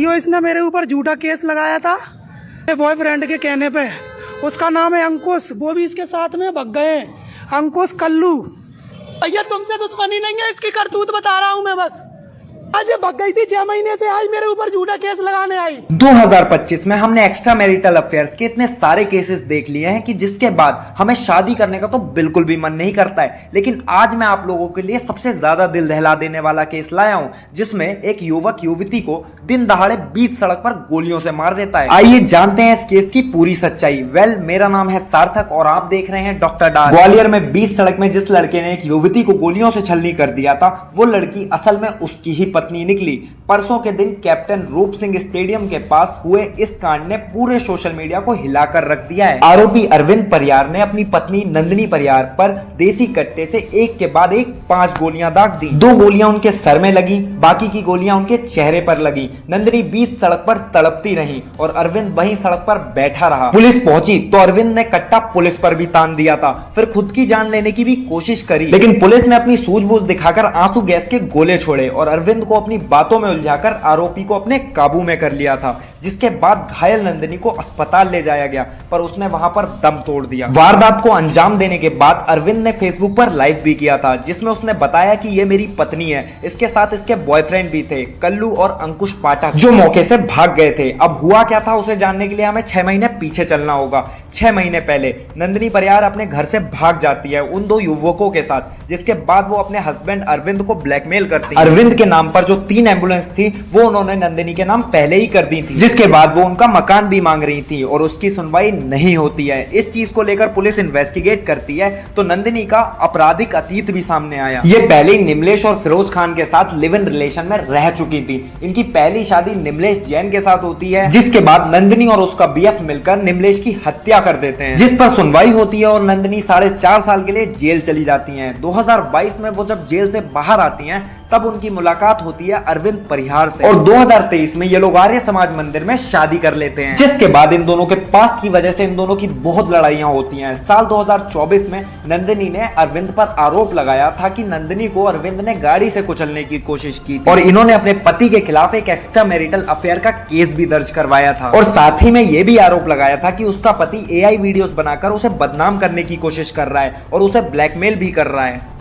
भाइयों, इसने मेरे ऊपर झूठा केस लगाया था मेरे बॉयफ्रेंड के कहने पे। उसका नाम है अंकुश, वो भी इसके साथ में भग गए। अंकुश कल्लू। भैया तुमसे दुश्मनी नहीं है, इसकी करतूत बता रहा हूँ मैं बस। आज ये भग गई थी 6 महीने से, आज मेरे ऊपर झूठा केस लगाने आई। 2025 में हमने एक्स्ट्रा मैरिटल अफेयर्स के इतने सारे केसेस देख लिए हैं कि जिसके बाद हमें शादी करने का तो बिल्कुल भी मन नहीं करता है। लेकिन आज मैं आप लोगों के लिए सबसे ज्यादा दिल दहला देने वाला केस लाया हूं, जिसमें एक युवक युवती को दिन दहाड़े बीच सड़क पर गोलियों से मार देता है। आइए जानते हैं इस केस की पूरी सच्चाई। मेरा नाम है सार्थक और आप देख रहे हैं डॉक्टर डार। ग्वालियर में बीच सड़क में जिस लड़के ने एक युवती को गोलियों से छलनी कर दिया था, वो लड़की असल में उसकी ही पत्नी निकली। परसों के दिन कैप्टन रूप सिंह स्टेडियम के पास हुए इस कांड ने पूरे सोशल मीडिया को हिलाकर रख दिया है। आरोपी अरविंद परियार ने अपनी पत्नी नंदिनी परियार पर देसी कट्टे से एक के बाद एक 5 गोलियां दाग दी। 2 गोलियां उनके सर में लगी, बाकी की गोलियां उनके चेहरे पर लगी। नंदिनी बीच सड़क पर तड़पती रही और अरविंद वहीं सड़क पर बैठा रहा। पुलिस पहुंची तो अरविंद ने कट्टा पुलिस पर भी तान दिया था, फिर खुद की जान लेने की भी कोशिश करी, लेकिन पुलिस ने अपनी सूझबूझ दिखाकर आंसू गैस के गोले छोड़े और अरविंद को अपनी बातों में उलझाकर आरोपी को अपने काबू में कर लिया था। जिसके बाद घायल नंदिनी को अस्पताल ले जाया गया, पर उसने वहां पर दम तोड़ दिया। वारदात को अंजाम देने के बाद अरविंद ने फेसबुक पर लाइव भी किया था, जिसमें उसने बताया कि ये मेरी पत्नी है, इसके साथ इसके बॉयफ्रेंड भी थे कल्लू और अंकुश पाठक, जो मौके से भाग गए थे। अब हुआ क्या था उसे जानने के लिए हमें 6 महीने पीछे चलना होगा। 6 महीने पहले नंदिनी परियार अपने घर से भाग जाती है उन 2 युवकों के साथ, जिसके बाद वो अपने हस्बैंड अरविंद को ब्लैकमेल करती है। अरविंद के नाम पर जो 3 एम्बुलेंस थी वो उन्होंने नंदिनी के नाम पहले ही कर दी थी, जिसके बाद वो उनका मकान भी मांग रही थी और उसकी सुनवाई नहीं होती है। इस चीज को लेकर पुलिस इन्वेस्टिगेट करती है तो नंदिनी का आपराधिक अतीत भी सामने आया। ये पहले ही निमलेश और फिरोज खान के साथ लिव इन रिलेशन में रह चुकी थी। इनकी पहली शादी निमलेश जैन के साथ होती है, जिसके बाद नंदिनी और उसका बीएफ मिलकर निमलेश की हत्या कर देते हैं, जिस पर सुनवाई होती है और नंदिनी 4.5 साल के लिए जेल चली जाती है। 2022 में वो जब जेल से बाहर आती हैं तब उनकी मुलाकात होती है अरविंद परिहार से और 2023 में ये लोग आर्य समाज मंदिर में शादी कर लेते हैं, जिसके बाद इन दोनों के पास्ट की वजह से इन दोनों की बहुत लड़ाइयां होती हैं। साल 2024 में नंदिनी ने अरविंद पर आरोप लगाया था कि नंदिनी को अरविंद ने गाड़ी से कुचलने की कोशिश की और इन्होंने अपने पति के खिलाफ एक एक्स्ट्रा मैरिटल अफेयर का केस भी दर्ज करवाया था और साथ ही में ये भी आरोप लगाया था कि उसका पति एआई वीडियोस बनाकर उसे बदनाम करने की कोशिश कर रहा है और उसे ब्लैकमेल भी कर रहा है।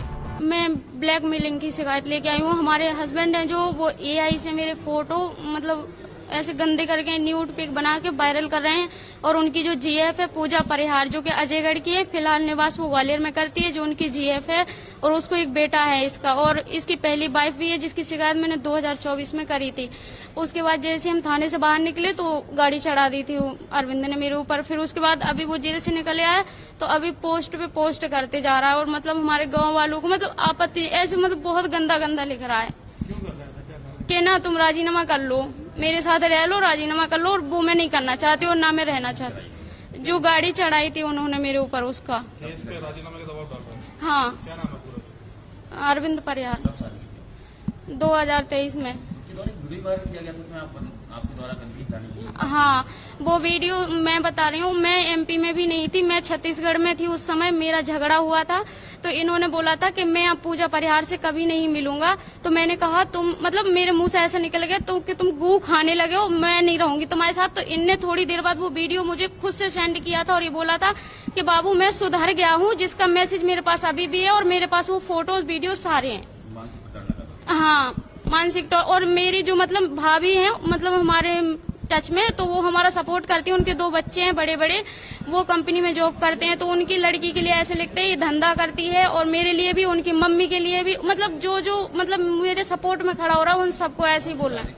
मैं ब्लैकमेलिंग की शिकायत लेके आई हूँ। हमारे हस्बैंड हैं जो वो एआई से मेरे फोटो मतलब ऐसे गंदे करके न्यूड पिक बना के वायरल कर रहे हैं और उनकी जो जीएफ है पूजा परिहार जो कि अजयगढ़ की है, फिलहाल निवास वो ग्वालियर में करती है, जो उनकी जीएफ है और उसको एक बेटा है इसका और इसकी पहली वाइफ भी है, जिसकी शिकायत मैंने 2024 में करी थी। उसके बाद जैसे हम थाने से बाहर निकले तो गाड़ी चढ़ा दी थी अरविंद ने मेरे ऊपर। फिर उसके बाद अभी वो जेल से निकले आए तो अभी पोस्ट पे पोस्ट करते जा रहा है और मतलब हमारे गाँव वालों को मतलब आपत्ति ऐसे मतलब बहुत गंदा गंदा लिख रहा है कि ना तुम राजीनामा कर लो, मेरे साथ रह लो, राजीनामा कर लो, और वो मैं नहीं करना चाहती और ना मैं रहना चाहती। जो गाड़ी चढ़ाई थी उन्होंने मेरे ऊपर उसका राजीनामा के दबाव डाल रहे हैं। हाँ, क्या नाम है? अरविंद परिहार 2023 में। हाँ, वो वीडियो मैं बता रही हूँ, मैं एमपी में भी नहीं थी, मैं छत्तीसगढ़ में थी उस समय। मेरा झगड़ा हुआ था तो इन्होंने बोला था कि मैं अब पूजा परिहार से कभी नहीं मिलूंगा। तो मैंने कहा तुम मतलब मेरे मुंह से ऐसा निकल गया तो कि तुम गू खाने लगे हो, मैं नहीं रहूंगी तुम्हारे साथ। तो इनने थोड़ी देर बाद वो वीडियो मुझे खुद से सेंड किया था और ये बोला था कि बाबू मैं सुधर गया हूँ, जिसका मैसेज मेरे पास अभी भी है और मेरे पास वो फोटोज वीडियो सारे हैं। हाँ, मानसिक तौर। और मेरी जो मतलब भाभी है मतलब हमारे टच में, तो वो हमारा सपोर्ट करती है। उनके 2 बच्चे हैं बड़े बड़े, वो कंपनी में जॉब करते हैं, तो उनकी लड़की के लिए ऐसे लिखते हैं ये धंधा करती है और मेरे लिए भी, उनकी मम्मी के लिए भी, मतलब जो जो मतलब मेरे सपोर्ट में खड़ा हो रहा है उन सबको ऐसे ही बोलना है।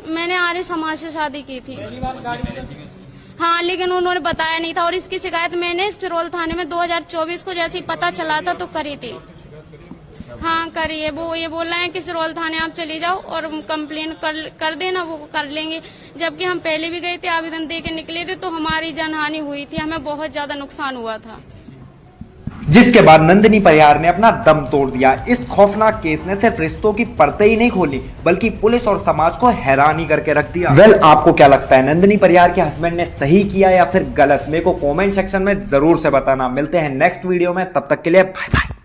मैंने आर्य समाज से शादी की थी। हाँ, लेकिन उन्होंने बताया नहीं था और इसकी शिकायत मैंने सिरोल थाने में 2024 को जैसे ही पता चला था तो करी थी। हाँ करिए, वो ये बोल रहे हैं कि सिरोल थाने आप चले जाओ और कंप्लेन कर देना, वो कर लेंगे। जबकि हम पहले भी गए थे, आवेदन दे के निकले थे तो हमारी जानहानि हुई थी, हमें बहुत ज्यादा नुकसान हुआ था। जिसके बाद नंदिनी परिहार ने अपना दम तोड़ दिया। इस खौफनाक केस ने सिर्फ रिश्तों की परतें ही नहीं खोली बल्कि पुलिस और समाज को हैरान ही करके रख दिया। आपको क्या लगता है, नंदिनी परिहार के हस्बैंड ने सही किया या फिर गलत? मेरे को कमेंट सेक्शन में जरूर से बताना। मिलते हैं नेक्स्ट वीडियो में, तब तक के लिए बाय बाय।